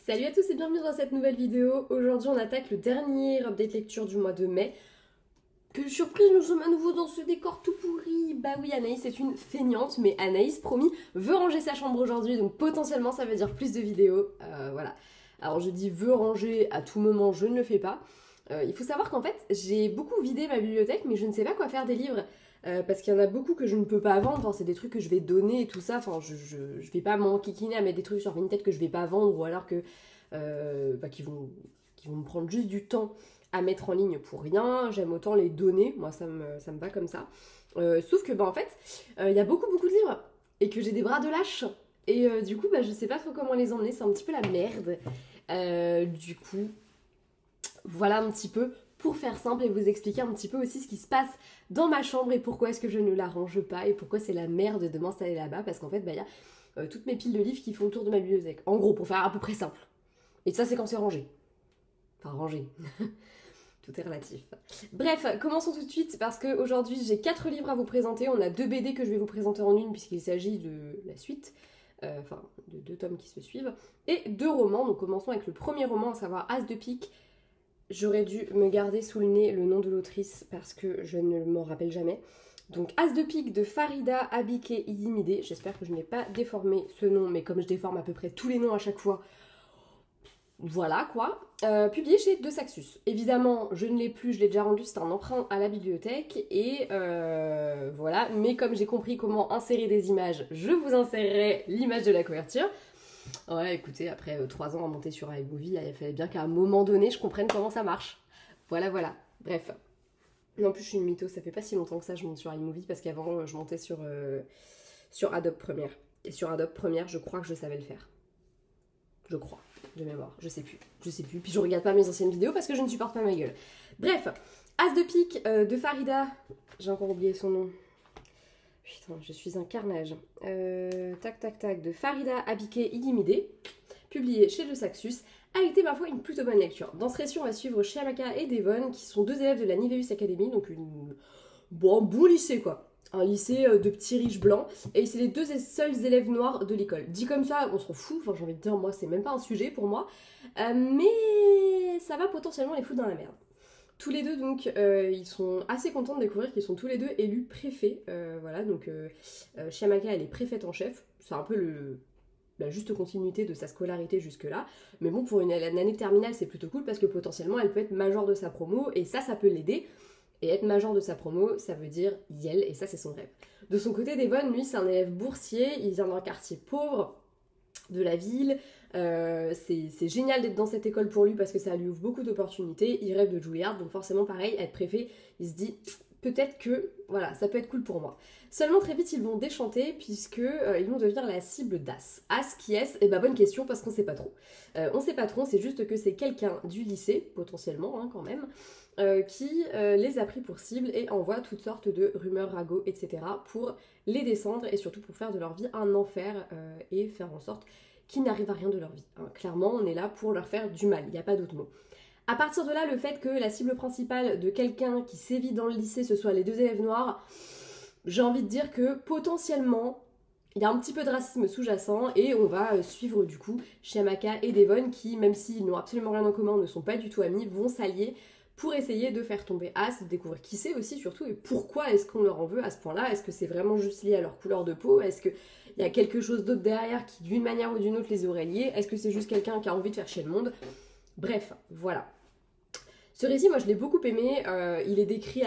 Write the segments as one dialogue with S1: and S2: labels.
S1: Salut à tous et bienvenue dans cette nouvelle vidéo. Aujourd'hui on attaque le dernier update lecture du mois de mai. Quelle surprise, nous sommes à nouveau dans ce décor tout pourri. Bah oui, Anaïs est une feignante, mais Anaïs, promis, veut ranger sa chambre aujourd'hui, donc potentiellement ça veut dire plus de vidéos. Voilà. Alors je dis veut ranger, à tout moment je ne le fais pas. Il faut savoir qu'en fait j'ai beaucoup vidé ma bibliothèque, mais je ne sais pas quoi faire des livres. Parce qu'il y en a beaucoup que je ne peux pas vendre, enfin, c'est des trucs que je vais donner et tout ça, enfin je vais pas m'enquiquiner à mettre des trucs sur Vinted que je vais pas vendre ou alors que qui vont me prendre juste du temps à mettre en ligne pour rien. J'aime autant les donner, moi ça me va comme ça. Sauf que en fait il y a beaucoup de livres et que j'ai des bras de lâche et du coup je sais pas trop comment les emmener, c'est un petit peu la merde. Du coup voilà un petit peu pour faire simple et vous expliquer un petit peu aussi ce qui se passe dans ma chambre et pourquoi est-ce que je ne la range pas et pourquoi c'est la merde de m'installer là-bas, parce qu'en fait il y a toutes mes piles de livres qui font le tour de ma bibliothèque. En gros, pour faire à peu près simple. Et ça c'est quand c'est rangé. Enfin rangé. Tout est relatif. Bref, commençons tout de suite parce qu'aujourd'hui j'ai 4 livres à vous présenter. On a 2 BD que je vais vous présenter en une puisqu'il s'agit de la suite. Enfin, de 2 tomes qui se suivent. Et 2 romans. Donc commençons avec le premier roman, à savoir As de pique. J'aurais dû me garder sous le nez le nom de l'autrice parce que je ne m'en rappelle jamais. Donc As de pique de Farida Abike Idimide. J'espère que je n'ai pas déformé ce nom, mais comme je déforme à peu près tous les noms à chaque fois, voilà quoi. Publié chez De Saxus. Évidemment, je ne l'ai plus, je l'ai déjà rendu, c'est un emprunt à la bibliothèque. Et voilà, mais comme j'ai compris comment insérer des images, je vous insérerai l'image de la couverture. Ouais, écoutez, après 3 ans à monter sur iMovie, il fallait bien qu'à un moment donné, je comprenne comment ça marche. Voilà. Bref. En plus, je suis une mytho, ça fait pas si longtemps que ça, je monte sur iMovie, parce qu'avant, je montais sur Adobe Premiere. Et sur Adobe Premiere, je crois que je savais le faire. Je crois, de mémoire, je sais plus. Puis je regarde pas mes anciennes vidéos parce que je ne supporte pas ma gueule. Bref, As de pique de Farida, j'ai encore oublié son nom. Putain, je suis un carnage. Tac, de Farida Abike Idimide, publié chez De Saxus, a été ma foi une plutôt bonne lecture. Dans ce récit, on va suivre Chiamaka et Devon, qui sont 2 élèves de la Niveus Academy, donc un bon lycée quoi. Un lycée de petits riches blancs, et c'est les 2 seuls élèves noirs de l'école. Dit comme ça, on s'en fout, enfin j'ai envie de dire, moi c'est même pas un sujet pour moi, mais ça va potentiellement les foutre dans la merde. Tous les deux, donc, ils sont assez contents de découvrir qu'ils sont tous les deux élus préfets. Voilà, donc Chiamaka, elle est préfète en chef. C'est un peu la juste continuité de sa scolarité jusque-là. Mais bon, pour une année terminale, c'est plutôt cool parce que potentiellement, elle peut être major de sa promo et ça peut l'aider. Et être major de sa promo, ça veut dire Yel, et ça, c'est son rêve. De son côté, Devon, lui, c'est un élève boursier. Il vient d'un quartier pauvre de la ville. C'est génial d'être dans cette école pour lui parce que ça lui ouvre beaucoup d'opportunités. Il rêve de Juilliard, donc forcément pareil, être préfet, il se dit peut-être que voilà, ça peut être cool pour moi. Seulement très vite ils vont déchanter puisque ils vont devenir la cible d'As. As qui est-ce? Eh ben bonne question parce qu'on sait pas trop. On sait pas trop, c'est juste que c'est quelqu'un du lycée, potentiellement quand même, qui les a pris pour cible et envoie toutes sortes de rumeurs, ragots, etc. pour les descendre et surtout pour faire de leur vie un enfer et faire en sorte qui n'arrive à rien de leur vie. Clairement, on est là pour leur faire du mal, il n'y a pas d'autre mot. À partir de là, le fait que la cible principale de quelqu'un qui sévit dans le lycée, ce soit les 2 élèves noirs, j'ai envie de dire que potentiellement, il y a un petit peu de racisme sous-jacent et on va suivre du coup Chiamaka et Devon qui, même s'ils n'ont absolument rien en commun, ne sont pas du tout amis, vont s'allier pour essayer de faire tomber As, de découvrir qui c'est aussi surtout et pourquoi est-ce qu'on leur en veut à ce point-là. Est-ce que c'est vraiment juste lié à leur couleur de peau? Est-ce qu'il y a quelque chose d'autre derrière qui d'une manière ou d'une autre les aurait liés? Est-ce que c'est juste quelqu'un qui a envie de faire chier le monde? Bref, voilà. Ce récit, moi je l'ai beaucoup aimé, il est décrit,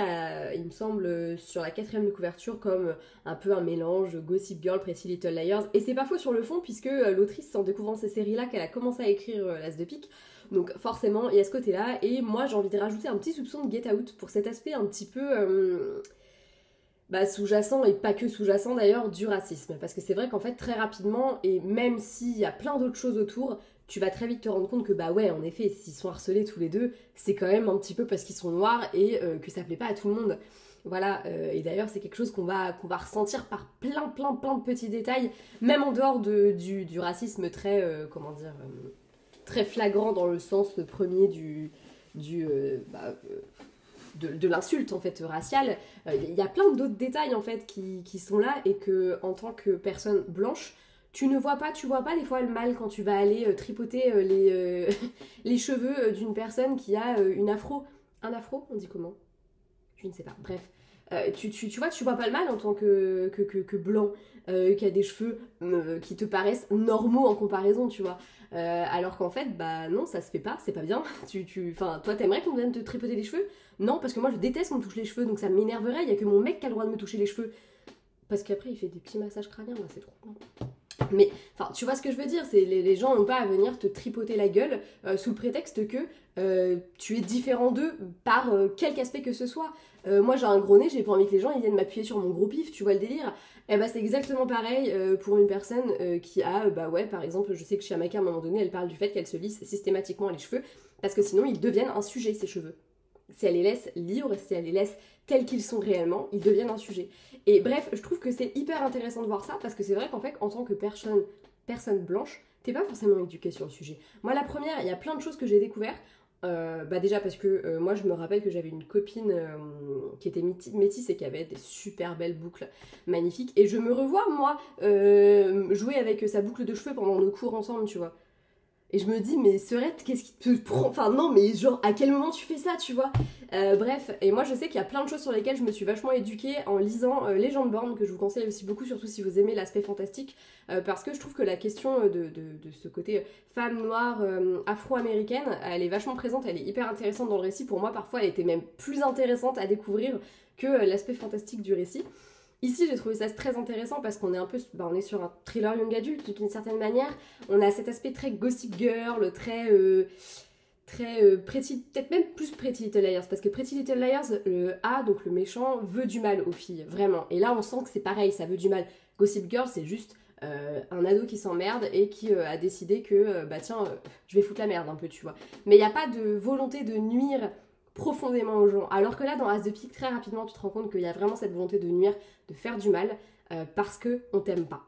S1: il me semble, sur la 4e de couverture comme un peu un mélange Gossip Girl, Pretty Little Liars, et c'est pas faux sur le fond puisque l'autrice, c'est en découvrant ces séries-là qu'elle a commencé à écrire L'As de pique, donc forcément il y a ce côté-là, et moi j'ai envie de rajouter un petit soupçon de Get Out pour cet aspect un petit peu sous-jacent, et pas que sous-jacent d'ailleurs, du racisme, parce que c'est vrai qu'en fait très rapidement, et même s'il y a plein d'autres choses autour, tu vas très vite te rendre compte que ouais, en effet, s'ils sont harcelés tous les deux, c'est quand même un petit peu parce qu'ils sont noirs et que ça plaît pas à tout le monde. Voilà, et d'ailleurs c'est quelque chose qu'on va ressentir par plein de petits détails, même en dehors du racisme très, très flagrant dans le sens premier de l'insulte en fait raciale. Il y a plein d'autres détails en fait qui sont là et que en tant que personne blanche, tu vois pas des fois le mal quand tu vas aller tripoter les cheveux d'une personne qui a une afro. Un afro, on dit comment? Je ne sais pas, bref. Tu vois pas le mal en tant que blanc, qui a des cheveux qui te paraissent normaux en comparaison, tu vois. Alors qu'en fait, bah non, ça se fait pas, c'est pas bien. Enfin, toi, t'aimerais qu'on vienne te tripoter les cheveux? Non, parce que moi, je déteste qu'on me touche les cheveux, donc ça m'énerverait. Il y a que mon mec qui a le droit de me toucher les cheveux. Parce qu'après, il fait des petits massages crâniens, là, c'est trop bien. Mais, enfin, tu vois ce que je veux dire, c'est les gens n'ont pas à venir te tripoter la gueule sous le prétexte que tu es différent d'eux par quelque aspect que ce soit. Moi j'ai un gros nez, j'ai pas envie que les gens ils viennent m'appuyer sur mon gros pif, tu vois le délire. Et bah c'est exactement pareil pour une personne qui a, bah ouais, par exemple, je sais que chez Amaka à un moment donné, elle parle du fait qu'elle se lisse systématiquement les cheveux, parce que sinon ils deviennent un sujet, ces cheveux. Si elle les laisse libres, si elle les laisse tels qu'ils sont réellement, ils deviennent un sujet. Et bref, je trouve que c'est hyper intéressant de voir ça, parce que c'est vrai qu'en fait, en tant que personne blanche, t'es pas forcément éduquée sur le sujet. Moi, la première, il y a plein de choses que j'ai découvert. Bah déjà parce que moi je me rappelle que j'avais une copine qui était métisse et qui avait des super belles boucles magnifiques, et je me revois moi jouer avec sa boucle de cheveux pendant nos cours ensemble, tu vois. Et je me dis, mais Serette, qu'est-ce qui te prend? Enfin, non, mais genre, à quel moment tu fais ça, tu vois? Bref, et moi, je sais qu'il y a plein de choses sur lesquelles je me suis vachement éduquée en lisant Légende Born, que je vous conseille aussi beaucoup, surtout si vous aimez l'aspect fantastique, parce que je trouve que la question de ce côté femme noire afro-américaine, elle est vachement présente, elle est hyper intéressante dans le récit. Pour moi, parfois, elle était même plus intéressante à découvrir que l'aspect fantastique du récit. Ici, j'ai trouvé ça très intéressant parce qu'on est un peu, on est sur un thriller young adulte d'une certaine manière. On a cet aspect très gossip girl, très pretty, peut-être même plus Pretty Little Liars, parce que Pretty Little Liars, le A, donc le méchant, veut du mal aux filles, vraiment. Et là, on sent que c'est pareil, ça veut du mal. Gossip Girl, c'est juste un ado qui s'emmerde et qui a décidé que, bah tiens, je vais foutre la merde un peu, tu vois. Mais il n'y a pas de volonté de nuire profondément aux gens. Alors que là, dans As de Pique, très rapidement, tu te rends compte qu'il y a vraiment cette volonté de nuire, de faire du mal, parce que on t'aime pas.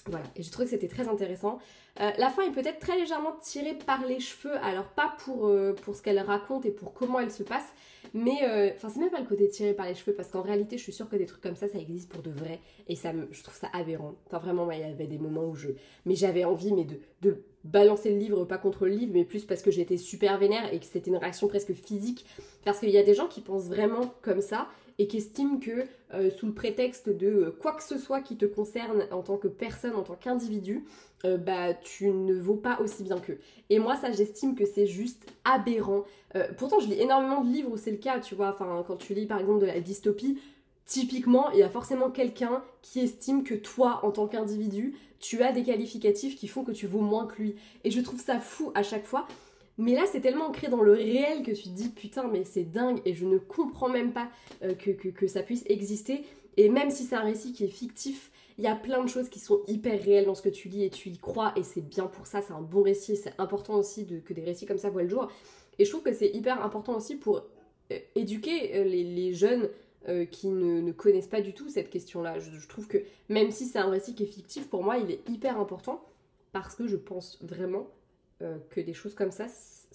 S1: Voilà, et j'ai trouvé que c'était très intéressant. La fin est peut-être très légèrement tirée par les cheveux, alors pas pour ce qu'elle raconte et pour comment elle se passe, mais enfin c'est même pas le côté tiré par les cheveux, parce qu'en réalité je suis sûre que des trucs comme ça existe pour de vrai, et je trouve ça aberrant. Enfin vraiment, moi, il y avait des moments où j'avais envie de balancer le livre, pas contre le livre, mais plus parce que j'étais super vénère et que c'était une réaction presque physique, parce qu'il y a des gens qui pensent vraiment comme ça, et qui estiment que sous le prétexte de quoi que ce soit qui te concerne en tant que personne, en tant qu'individu, bah tu ne vaux pas aussi bien qu'eux. Et moi ça, j'estime que c'est juste aberrant. Pourtant je lis énormément de livres où c'est le cas, tu vois, enfin quand tu lis par exemple de la dystopie, typiquement il y a forcément quelqu'un qui estime que toi en tant qu'individu, tu as des qualificatifs qui font que tu vaux moins que lui. Et je trouve ça fou à chaque fois. Mais là, c'est tellement ancré dans le réel que tu te dis putain, mais c'est dingue, et je ne comprends même pas que ça puisse exister. Et même si c'est un récit qui est fictif, il y a plein de choses qui sont hyper réelles dans ce que tu lis et tu y crois, et c'est bien pour ça, c'est un bon récit, et c'est important aussi que des récits comme ça voient le jour. Et je trouve que c'est hyper important aussi pour éduquer les jeunes qui ne connaissent pas du tout cette question-là. Je trouve que même si c'est un récit qui est fictif, pour moi, il est hyper important, parce que je pense vraiment que des choses comme ça,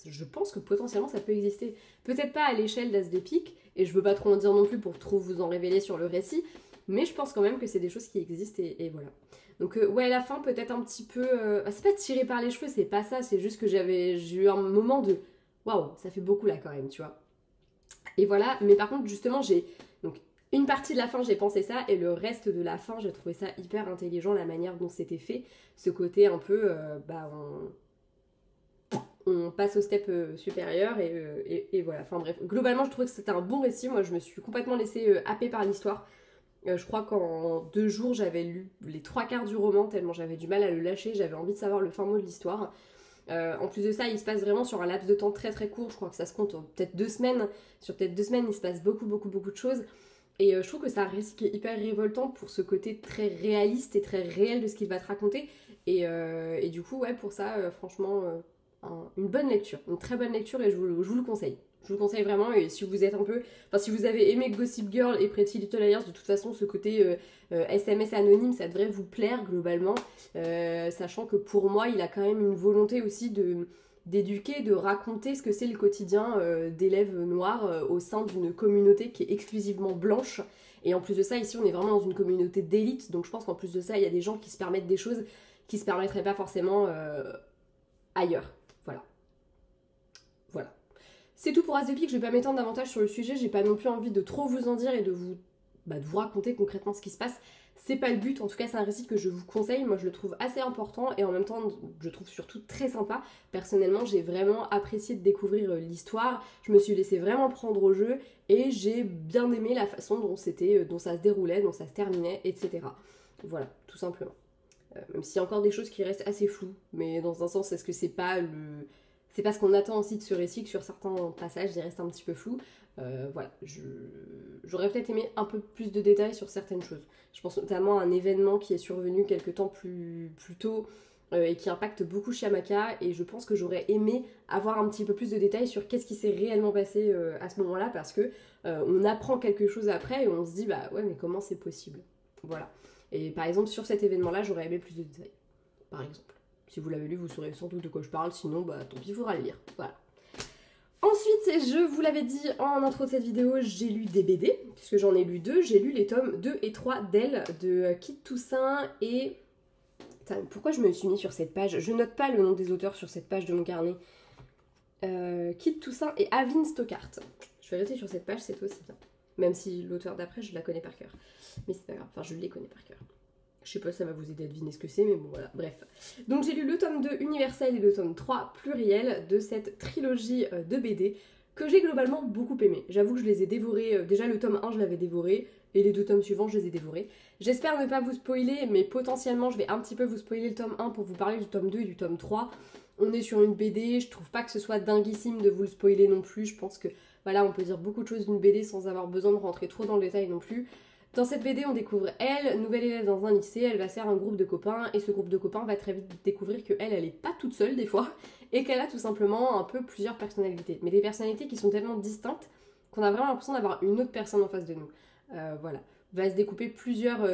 S1: je pense que potentiellement ça peut exister. Peut-être pas à l'échelle d'As de Pique, et je veux pas trop en dire non plus pour trop vous en révéler sur le récit, mais je pense quand même que c'est des choses qui existent, et voilà. Donc ouais, la fin peut-être un petit peu... c'est pas tiré par les cheveux, c'est pas ça, c'est juste que j'ai eu un moment de... Waouh, ça fait beaucoup là quand même, tu vois. Et voilà, mais par contre justement donc une partie de la fin j'ai pensé ça, et le reste de la fin j'ai trouvé ça hyper intelligent, la manière dont c'était fait, ce côté un peu... on passe au step supérieur, et voilà. Enfin bref, globalement je trouvais que c'était un bon récit. Moi je me suis complètement laissée happer par l'histoire. Je crois qu'en 2 jours j'avais lu les 3/4 du roman, tellement j'avais du mal à le lâcher, j'avais envie de savoir le fin mot de l'histoire. En plus de ça, il se passe vraiment sur un laps de temps très très court, je crois que ça se compte en peut-être 2 semaines. Sur peut-être 2 semaines il se passe beaucoup de choses. Et je trouve que c'est un récit qui est hyper révoltant pour ce côté très réaliste et très réel de ce qu'il va te raconter. Et du coup, ouais, pour ça, franchement, une bonne lecture, une très bonne lecture, et je vous le conseille. Je vous le conseille vraiment, et si vous êtes un peu... Enfin, si vous avez aimé Gossip Girl et Pretty Little Liars, de toute façon, ce côté SMS anonyme, ça devrait vous plaire globalement. Sachant que pour moi, il a quand même une volonté aussi d'éduquer, de raconter ce que c'est le quotidien d'élèves noirs au sein d'une communauté qui est exclusivement blanche. Et en plus de ça, ici on est vraiment dans une communauté d'élite, donc je pense qu'en plus de ça, il y a des gens qui se permettent des choses qui se permettraient pas forcément ailleurs. Voilà. Voilà. C'est tout pour As de Pique, je vais pas m'étendre davantage sur le sujet, j'ai pas non plus envie de trop vous en dire et de vous raconter concrètement ce qui se passe. C'est pas le but, en tout cas c'est un récit que je vous conseille, moi je le trouve assez important et en même temps je le trouve surtout très sympa. Personnellement j'ai vraiment apprécié de découvrir l'histoire, je me suis laissée vraiment prendre au jeu et j'ai bien aimé la façon dont ça se déroulait, dont ça se terminait, etc. Voilà, tout simplement. Même s'il y a encore des choses qui restent assez floues, mais dans un sens est-ce que c'est pas ce qu'on attend aussi de ce récit, que sur certains passages il reste un petit peu flou. Voilà, j'aurais peut-être aimé un peu plus de détails sur certaines choses. Je pense notamment à un événement qui est survenu quelques temps plus tôt et qui impacte beaucoup Chiamaka, et je pense que j'aurais aimé avoir un petit peu plus de détails sur qu'est-ce qui s'est réellement passé à ce moment-là, parce que on apprend quelque chose après et on se dit bah ouais mais comment c'est possible. Voilà. Et par exemple sur cet événement-là j'aurais aimé plus de détails. Par exemple. Si vous l'avez lu, vous saurez sans doute de quoi je parle, sinon, bah tant pis, il faudra le lire. Voilà. Ensuite, je vous l'avais dit en intro de cette vidéo, j'ai lu des BD, puisque j'en ai lu 2. J'ai lu les tomes 2 et 3 d'Elle, de Kit Toussaint et... Putain, pourquoi je me suis mis sur cette page? Je note pas le nom des auteurs sur cette page de mon carnet. Kit Toussaint et Avin Stockart. Je vais rester sur cette page, c'est aussi bien. Même si l'auteur d'après, je la connais par cœur. Mais c'est pas grave, enfin je les connais par cœur. Je sais pas si ça va vous aider à deviner ce que c'est, mais bon voilà, bref. Donc j'ai lu le tome 2 universel et le tome 3 pluriel de cette trilogie de BD que j'ai globalement beaucoup aimé. J'avoue que je les ai dévorés, déjà le tome 1 je l'avais dévoré, et les 2 tomes suivants je les ai dévorés. J'espère ne pas vous spoiler, mais potentiellement je vais un petit peu vous spoiler le tome 1 pour vous parler du tome 2 et du tome 3. On est sur une BD, je trouve pas que ce soit dinguissime de vous le spoiler non plus, je pense que voilà, on peut dire beaucoup de choses d'une BD sans avoir besoin de rentrer trop dans le détail non plus. Dans cette BD, on découvre elle, nouvelle élève dans un lycée, elle va se faire un groupe de copains, et ce groupe de copains va très vite découvrir qu'elle, elle est pas toute seule des fois, et qu'elle a tout simplement un peu plusieurs personnalités. Mais des personnalités qui sont tellement distinctes qu'on a vraiment l'impression d'avoir une autre personne en face de nous. Voilà. Vont se découper plusieurs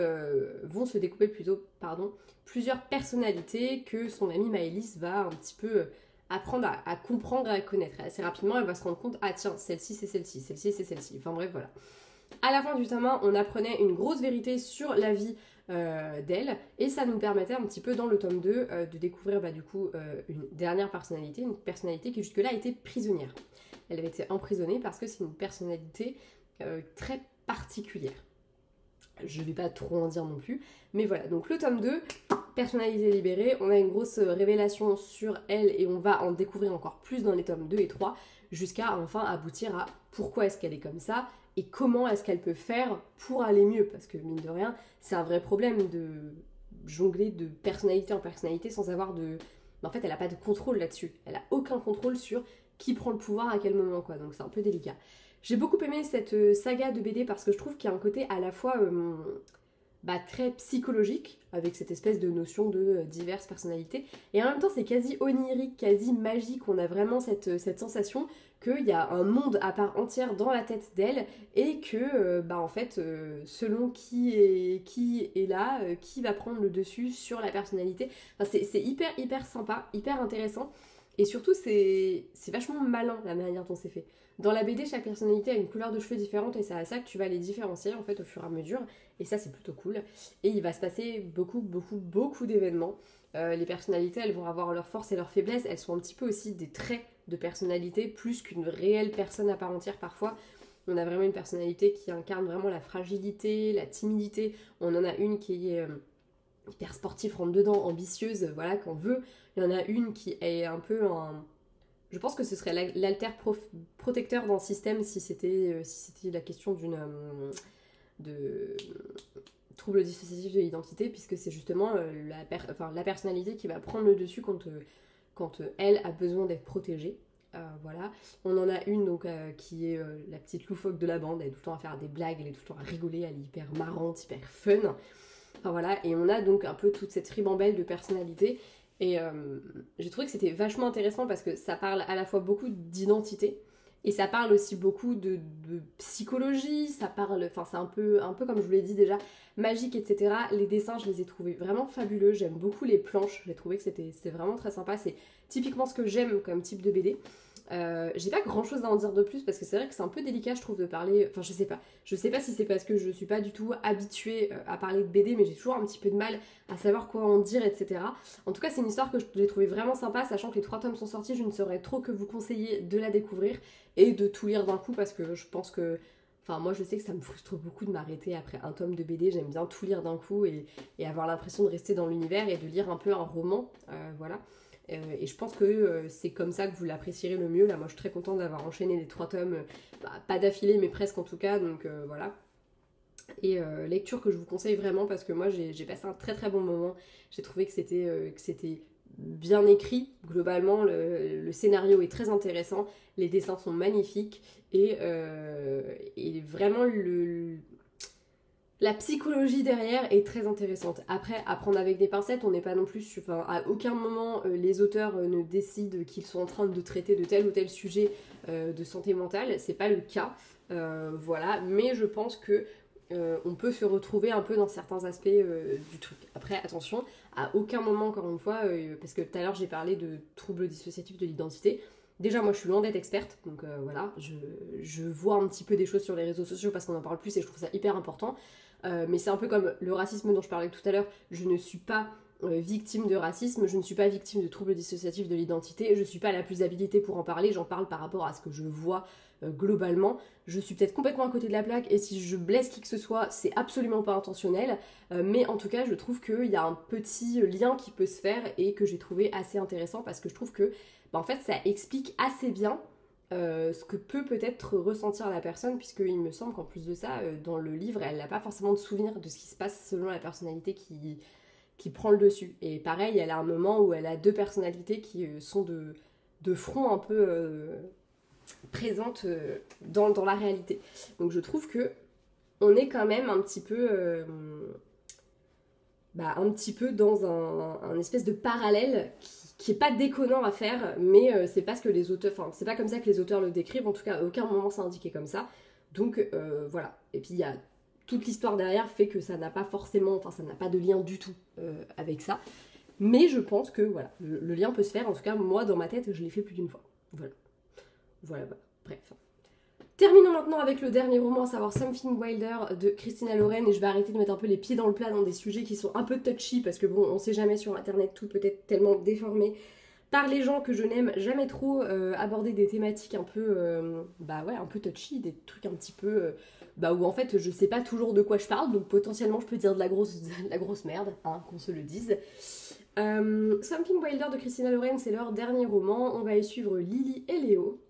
S1: personnalités que son amie Maëlys va un petit peu apprendre à comprendre et à connaître. Et assez rapidement, elle va se rendre compte, ah tiens, celle-ci c'est celle-ci, celle-ci c'est celle-ci. Enfin bref, voilà. À la fin du tome 1, on apprenait une grosse vérité sur la vie d'elle, et ça nous permettait un petit peu dans le tome 2 de découvrir une dernière personnalité, une personnalité qui jusque-là était prisonnière. Elle avait été emprisonnée parce que c'est une personnalité très particulière. Je vais pas trop en dire non plus, mais voilà, donc le tome 2, personnalité libérée, on a une grosse révélation sur elle et on va en découvrir encore plus dans les tomes 2 et 3 jusqu'à enfin aboutir à pourquoi est-ce qu'elle est comme ça et comment est-ce qu'elle peut faire pour aller mieux, parce que mine de rien, c'est un vrai problème de jongler de personnalité en personnalité sans avoir de... En fait, elle n'a pas de contrôle là-dessus, elle a aucun contrôle sur qui prend le pouvoir à quel moment, quoi, donc c'est un peu délicat. J'ai beaucoup aimé cette saga de BD parce que je trouve qu'il y a un côté à la fois très psychologique, avec cette espèce de notion de diverses personnalités, et en même temps c'est quasi onirique, quasi magique, on a vraiment cette sensation qu'il y a un monde à part entière dans la tête d'elle, et que selon qui est là, qui va prendre le dessus sur la personnalité, enfin, c'est hyper sympa, hyper intéressant, et surtout c'est vachement malin la manière dont c'est fait. Dans la BD, chaque personnalité a une couleur de cheveux différente et c'est à ça que tu vas les différencier en fait au fur et à mesure. Et ça, c'est plutôt cool. Et il va se passer beaucoup d'événements. Les personnalités, elles vont avoir leurs forces et leurs faiblesses. Elles sont un petit peu aussi des traits de personnalité plus qu'une réelle personne à part entière parfois. On a vraiment une personnalité qui incarne vraiment la fragilité, la timidité. On en a une qui est hyper sportive, rentre dedans, ambitieuse, voilà, qu'on veut. Il y en a une qui est un peu un... Je pense que ce serait l'alter protecteur d'un système si c'était la question de trouble dissociatif de l'identité, puisque c'est justement la personnalité qui va prendre le dessus quand elle a besoin d'être protégée. Voilà. On en a une donc, qui est la petite loufoque de la bande, elle est tout le temps à faire des blagues, elle est tout le temps à rigoler, elle est hyper marrante, hyper fun. Enfin voilà, et on a donc un peu toute cette ribambelle de personnalités. Et j'ai trouvé que c'était vachement intéressant parce que ça parle à la fois beaucoup d'identité et ça parle aussi beaucoup de psychologie, ça parle, enfin c'est un peu comme je vous l'ai dit déjà, magique, etc. Les dessins, je les ai trouvés vraiment fabuleux, j'aime beaucoup les planches, j'ai trouvé que c'était vraiment très sympa, c'est typiquement ce que j'aime comme type de BD. J'ai pas grand chose à en dire de plus parce que c'est vrai que c'est un peu délicat je trouve de parler, enfin je sais pas si c'est parce que je suis pas du tout habituée à parler de BD mais j'ai toujours un petit peu de mal à savoir quoi en dire etc. En tout cas c'est une histoire que j'ai trouvée vraiment sympa, sachant que les 3 tomes sont sortis, je ne saurais trop que vous conseiller de la découvrir et de tout lire d'un coup parce que je pense que, enfin moi je sais que ça me frustre beaucoup de m'arrêter après un tome de BD, j'aime bien tout lire d'un coup et avoir l'impression de rester dans l'univers et de lire un peu un roman, voilà. Et je pense que c'est comme ça que vous l'apprécierez le mieux. Là, moi, je suis très contente d'avoir enchaîné les 3 tomes, pas d'affilée, mais presque en tout cas. Donc voilà. Et lecture que je vous conseille vraiment parce que moi, j'ai passé un très très bon moment. J'ai trouvé que c'était bien écrit. Globalement, le scénario est très intéressant. Les dessins sont magnifiques. Et vraiment, la psychologie derrière est très intéressante. Après, à prendre avec des pincettes, on n'est pas non plus... Enfin, à aucun moment, les auteurs ne décident qu'ils sont en train de traiter de tel ou tel sujet de santé mentale. C'est pas le cas. Voilà. Mais je pense que on peut se retrouver un peu dans certains aspects du truc. Après, attention, à aucun moment, encore une fois, parce que tout à l'heure, j'ai parlé de troubles dissociatifs de l'identité. Déjà, moi, je suis loin d'être experte, donc voilà, je vois un petit peu des choses sur les réseaux sociaux parce qu'on en parle plus et je trouve ça hyper important. Mais c'est un peu comme le racisme dont je parlais tout à l'heure. Je ne suis pas victime de racisme, je ne suis pas victime de troubles dissociatifs de l'identité, je ne suis pas la plus habilitée pour en parler, j'en parle par rapport à ce que je vois globalement. Je suis peut-être complètement à côté de la plaque et si je blesse qui que ce soit, c'est absolument pas intentionnel. Mais en tout cas, je trouve qu'il y a un petit lien qui peut se faire et que j'ai trouvé assez intéressant parce que je trouve que en fait, ça explique assez bien ce que peut-être ressentir la personne, puisqu'il me semble qu'en plus de ça, dans le livre, elle n'a pas forcément de souvenir de ce qui se passe selon la personnalité qui prend le dessus. Et pareil, elle a un moment où elle a 2 personnalités qui sont de front un peu présentes dans la réalité. Donc je trouve que on est quand même un petit peu dans un espèce de parallèle qui est pas déconnant à faire, mais c'est pas ce que les auteurs, enfin c'est pas comme ça que les auteurs le décrivent, en tout cas à aucun moment c'est indiqué comme ça. Donc voilà. Et puis il y a toute l'histoire derrière fait que ça n'a pas forcément, enfin ça n'a pas de lien du tout avec ça. Mais je pense que voilà, le lien peut se faire. En tout cas moi dans ma tête je l'ai fait plus d'une fois. Voilà. Bref. Terminons maintenant avec le dernier roman, à savoir Something Wilder de Christina Lauren, et je vais arrêter de mettre un peu les pieds dans le plat dans des sujets qui sont un peu touchy, parce que bon, on sait jamais sur internet, tout peut être tellement déformé par les gens que je n'aime jamais trop aborder des thématiques un peu, un peu touchy, des trucs un petit peu, où en fait je sais pas toujours de quoi je parle, donc potentiellement je peux dire de la grosse merde, hein, qu'on se le dise. Something Wilder de Christina Lauren, c'est leur dernier roman, on va y suivre Lily et Léo,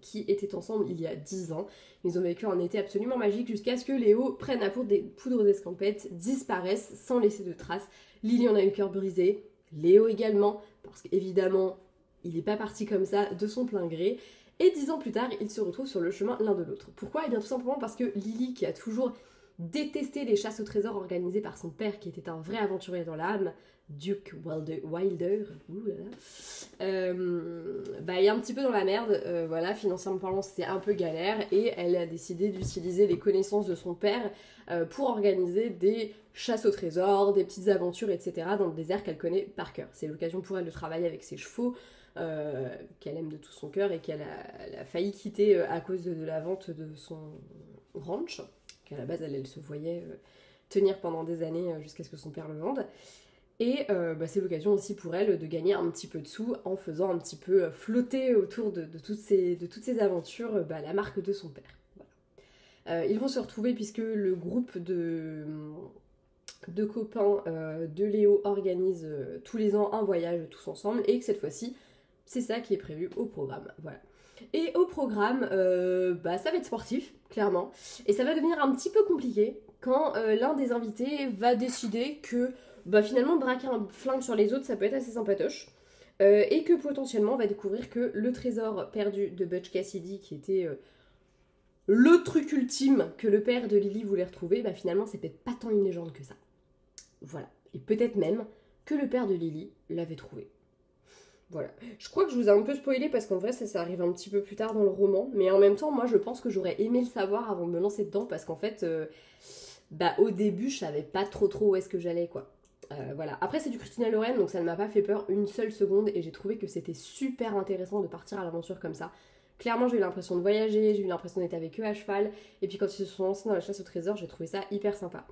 S1: qui étaient ensemble il y a 10 ans. Ils ont vécu un été absolument magique jusqu'à ce que Léo prenne à poudre d'escampette, disparaisse sans laisser de traces. Lily en a eu le cœur brisé, Léo également, parce qu'évidemment, il n'est pas parti comme ça de son plein gré. Et 10 ans plus tard, ils se retrouvent sur le chemin l'un de l'autre. Pourquoi ? Eh bien tout simplement parce que Lily, qui a toujours détesté les chasses au trésor organisées par son père, qui était un vrai aventurier dans l'âme, Duke Wilder, est un petit peu dans la merde, voilà, financièrement parlant c'est un peu galère, et elle a décidé d'utiliser les connaissances de son père pour organiser des chasses au trésor, des petites aventures, etc. dans le désert qu'elle connaît par cœur. C'est l'occasion pour elle de travailler avec ses chevaux, qu'elle aime de tout son cœur et qu'elle a failli quitter à cause de la vente de son ranch, qu'à la base elle se voyait tenir pendant des années jusqu'à ce que son père le vende. Et c'est l'occasion aussi pour elle de gagner un petit peu de sous en faisant un petit peu flotter autour de toutes ces aventures la marque de son père. Voilà. Ils vont se retrouver puisque le groupe de copains de Léo organise tous les ans un voyage tous ensemble et que cette fois-ci, c'est ça qui est prévu au programme. Voilà. Et au programme, ça va être sportif, clairement. Et ça va devenir un petit peu compliqué quand l'un des invités va décider que finalement braquer un flingue sur les autres ça peut être assez sympatoche et que potentiellement on va découvrir que le trésor perdu de Butch Cassidy qui était le truc ultime que le père de Lily voulait retrouver, finalement c'est peut-être pas tant une légende que ça. Voilà. Et peut-être même que le père de Lily l'avait trouvé. Voilà. Je crois que je vous ai un peu spoilé parce qu'en vrai ça arrive un petit peu plus tard dans le roman, mais en même temps moi je pense que j'aurais aimé le savoir avant de me lancer dedans parce qu'en fait au début je savais pas trop où est-ce que j'allais quoi. Voilà. Après c'est du Christina Loren, donc ça ne m'a pas fait peur une seule seconde et j'ai trouvé que c'était super intéressant de partir à l'aventure comme ça. Clairement j'ai eu l'impression de voyager, j'ai eu l'impression d'être avec eux à cheval, et puis quand ils se sont lancés dans la chasse au trésor, j'ai trouvé ça hyper sympa.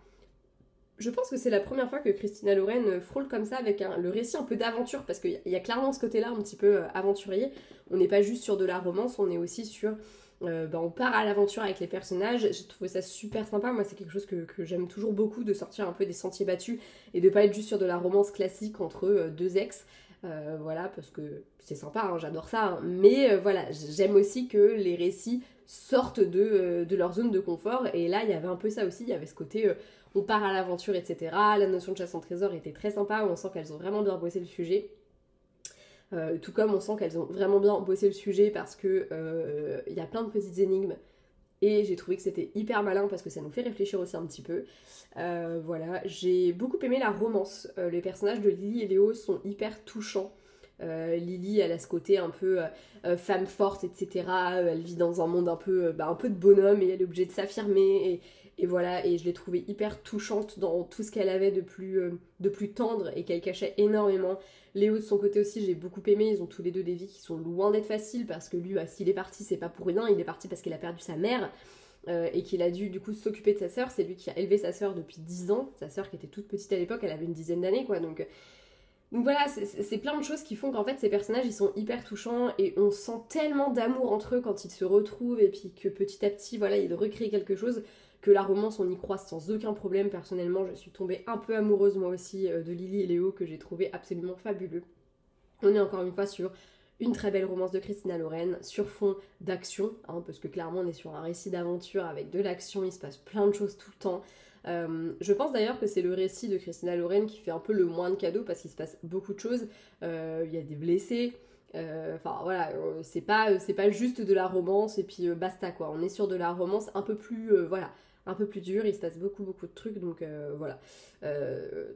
S1: Je pense que c'est la première fois que Christina Loren frôle comme ça avec le récit un peu d'aventure, parce qu'il y a clairement ce côté-là un petit peu aventurier. On n'est pas juste sur de la romance, on est aussi sur... on part à l'aventure avec les personnages. J'ai trouvé ça super sympa. Moi c'est quelque chose que j'aime toujours beaucoup, de sortir un peu des sentiers battus et de pas être juste sur de la romance classique entre deux ex. Voilà, parce que c'est sympa, hein, j'adore ça, hein. Mais voilà, j'aime aussi que les récits sortent de leur zone de confort, et là il y avait un peu ça aussi, il y avait ce côté on part à l'aventure, etc. La notion de chasse en trésor était très sympa, on sent qu'elles ont vraiment bien bossé le sujet. Tout comme on sent qu'elles ont vraiment bien bossé le sujet parce que il y a plein de petites énigmes et j'ai trouvé que c'était hyper malin parce que ça nous fait réfléchir aussi un petit peu. Voilà, j'ai beaucoup aimé la romance. Les personnages de Lily et Léo sont hyper touchants. Lily, elle a ce côté un peu femme forte, etc. Elle vit dans un monde un peu de bonhomme et elle est obligée de s'affirmer. Et voilà, et je l'ai trouvée hyper touchante dans tout ce qu'elle avait de plus tendre et qu'elle cachait énormément. Léo de son côté aussi, j'ai beaucoup aimé. Ils ont tous les deux des vies qui sont loin d'être faciles parce que lui, s'il est parti, c'est pas pour rien. Il est parti parce qu'il a perdu sa mère et qu'il a dû du coup s'occuper de sa sœur. C'est lui qui a élevé sa sœur depuis 10 ans. Sa sœur qui était toute petite à l'époque, elle avait une dizaine d'années quoi. Donc voilà, c'est plein de choses qui font qu'en fait ces personnages ils sont hyper touchants et on sent tellement d'amour entre eux quand ils se retrouvent et puis que petit à petit voilà ils recréent quelque chose, que la romance on y croit sans aucun problème. Personnellement je suis tombée un peu amoureuse moi aussi de Lily et Léo, que j'ai trouvé absolument fabuleux. On est encore une fois sur une très belle romance de Christina Loren sur fond d'action, hein, parce que clairement on est sur un récit d'aventure avec de l'action, il se passe plein de choses tout le temps. Je pense d'ailleurs que c'est le récit de Christina Loren qui fait un peu le moins de cadeaux parce qu'il se passe beaucoup de choses. Il y a des blessés, enfin voilà, c'est pas juste de la romance et puis basta quoi. On est sur de la romance un peu plus un peu plus dure, il se passe beaucoup de trucs, donc voilà.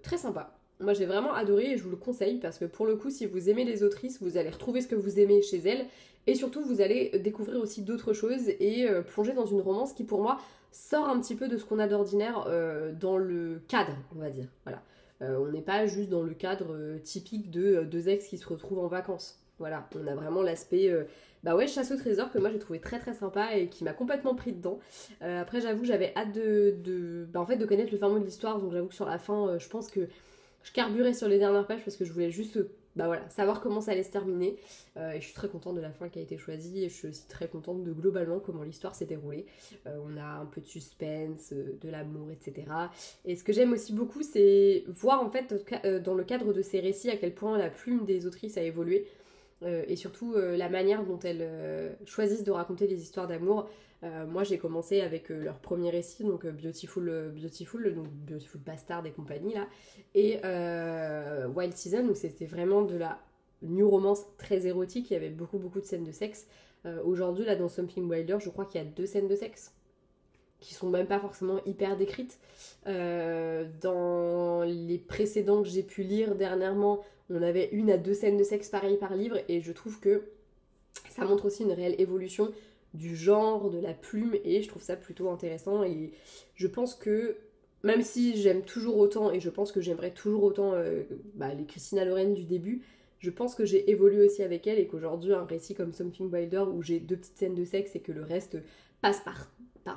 S1: Très sympa. Moi j'ai vraiment adoré et je vous le conseille parce que pour le coup si vous aimez les autrices, vous allez retrouver ce que vous aimez chez elles et surtout vous allez découvrir aussi d'autres choses et plonger dans une romance qui pour moi sort un petit peu de ce qu'on a d'ordinaire dans le cadre, on va dire. Voilà. On n'est pas juste dans le cadre typique de deux ex qui se retrouvent en vacances. Voilà, on a vraiment l'aspect chasse au trésor que moi j'ai trouvé très très sympa et qui m'a complètement pris dedans. Après j'avoue j'avais hâte de connaître le fin mot de l'histoire, donc j'avoue que sur la fin je pense que je carburais sur les dernières pages parce que je voulais juste savoir comment ça allait se terminer. Et je suis très contente de la fin qui a été choisie et je suis aussi très contente de globalement comment l'histoire s'est déroulée. On a un peu de suspense, de l'amour, etc. Et ce que j'aime aussi beaucoup, c'est voir en fait dans le cadre de ces récits à quel point la plume des autrices a évolué. Et surtout la manière dont elles choisissent de raconter les histoires d'amour. Moi j'ai commencé avec leur premier récit, donc Beautiful Bastard et compagnie là, et Wild Season, où c'était vraiment de la new romance très érotique, il y avait beaucoup de scènes de sexe. Aujourd'hui là dans Something Wilder, je crois qu'il y a 2 scènes de sexe qui sont même pas forcément hyper décrites. Dans les précédents que j'ai pu lire dernièrement, on avait 1 à 2 scènes de sexe pareil par livre, et je trouve que ça montre aussi une réelle évolution du genre, de la plume, et je trouve ça plutôt intéressant. Et je pense que même si j'aime toujours autant, et je pense que j'aimerais toujours autant les Christina Loren du début, je pense que j'ai évolué aussi avec elle, et qu'aujourd'hui un récit comme Something Wilder où j'ai 2 petites scènes de sexe et que le reste passe par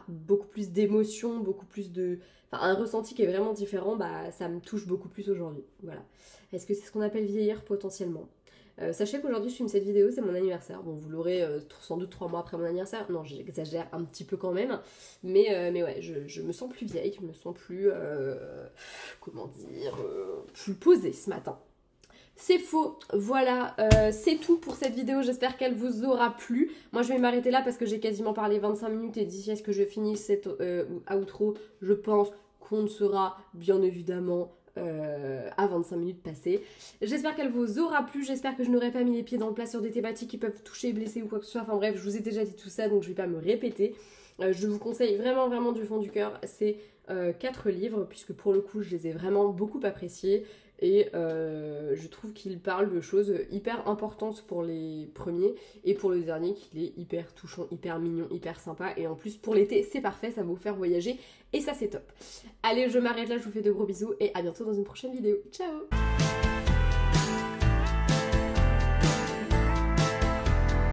S1: beaucoup plus d'émotions, beaucoup plus de... Enfin, un ressenti qui est vraiment différent, ça me touche beaucoup plus aujourd'hui. Voilà. Est-ce que c'est ce qu'on appelle vieillir potentiellement ? Sachez qu'aujourd'hui je filme cette vidéo, c'est mon anniversaire. Bon, vous l'aurez sans doute 3 mois après mon anniversaire. Non, j'exagère un petit peu quand même. Mais ouais, je me sens plus vieille, je me sens plus... plus posée ce matin. C'est faux, voilà, c'est tout pour cette vidéo, j'espère qu'elle vous aura plu. Moi je vais m'arrêter là parce que j'ai quasiment parlé 25 minutes et d'ici à ce que je finisse cette outro, je pense qu'on sera bien évidemment à 25 minutes passées. J'espère qu'elle vous aura plu, j'espère que je n'aurai pas mis les pieds dans le plat sur des thématiques qui peuvent toucher, blesser ou quoi que ce soit. Enfin bref, je vous ai déjà dit tout ça donc je vais pas me répéter. Je vous conseille vraiment du fond du cœur ces 4 livres puisque pour le coup je les ai vraiment beaucoup appréciés. et je trouve qu'il parle de choses hyper importantes pour les premiers et pour le dernier qu'il est hyper touchant, hyper mignon, hyper sympa et en plus pour l'été c'est parfait, ça va vous faire voyager et ça c'est top. Allez, je m'arrête là, je vous fais de gros bisous et à bientôt dans une prochaine vidéo. Ciao!